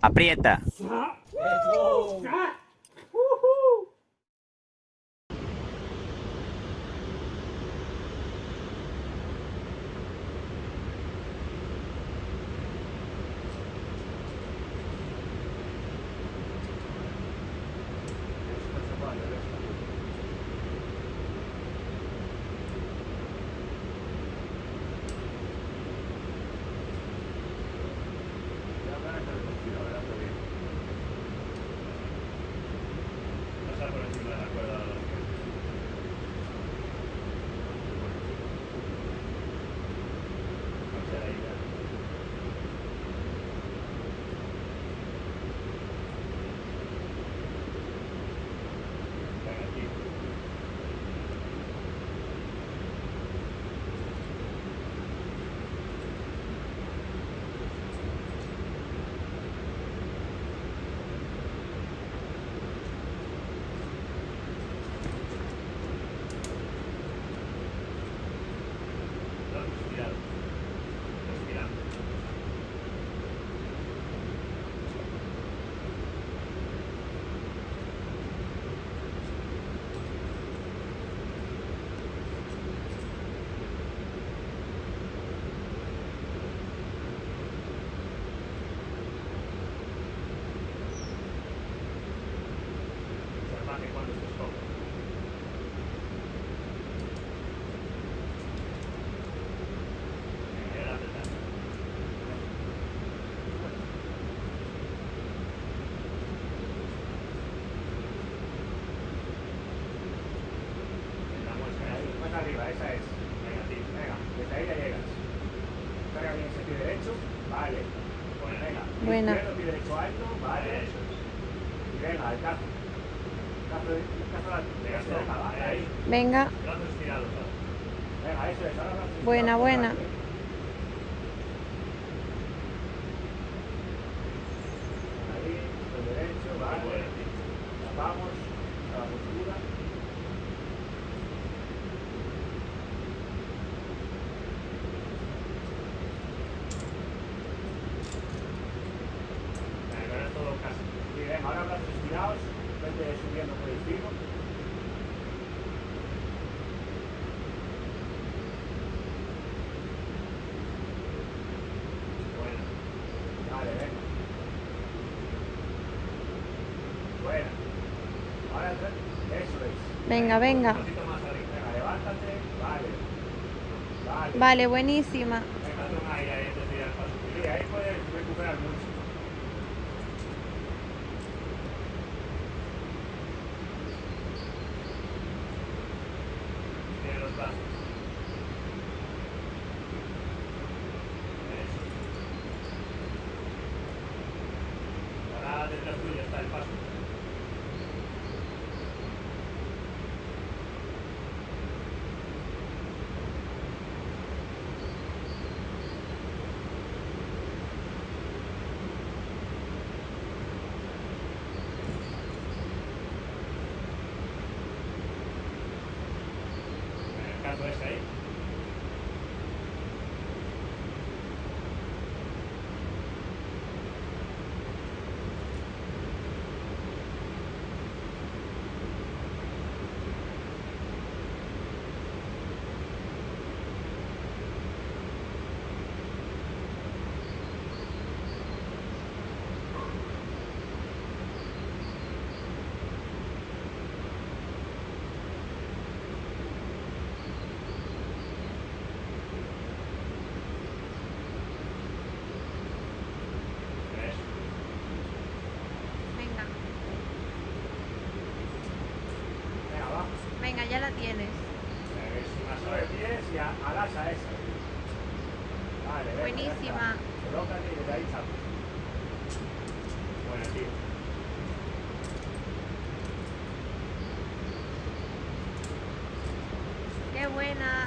Aprieta. Arriba, esa es. Venga, tío, venga, desde ahí ya llegas. Carga bien ese pie derecho, vale. Bueno, venga. Buena. Izquierdo, pie derecho alto, vale, eso es. Y venga, al cazo. Venga, vale, ahí. Venga. Brazos estirados, ¿sabes? Venga, eso es, ahora brazos Buena, estirados, buena. vale. Ahí, el derecho, vale. Tapamos a la postura. Sí, venga, ahora brazos estirados, vete subiendo por el filo. Bueno, vale, venga. Buena. Ahora, eso es. Venga, venga. Un poquito más arriba. Venga, levántate, vale. Vale. Vale, buenísima. Venga, toma ahí, te tiras el paso. Sí, ahí puedes recuperar mucho. Tiene los brazos. Eso. Ahora detrás tuyo está el paso. El caso es ahí. Eso. Venga. Venga, va. Venga, ya la tienes. Es una sola de pies y al asa esa. Vale, venga, Buenísima. Colócate y desde ahí chapas. Bueno, tío. Qué buena.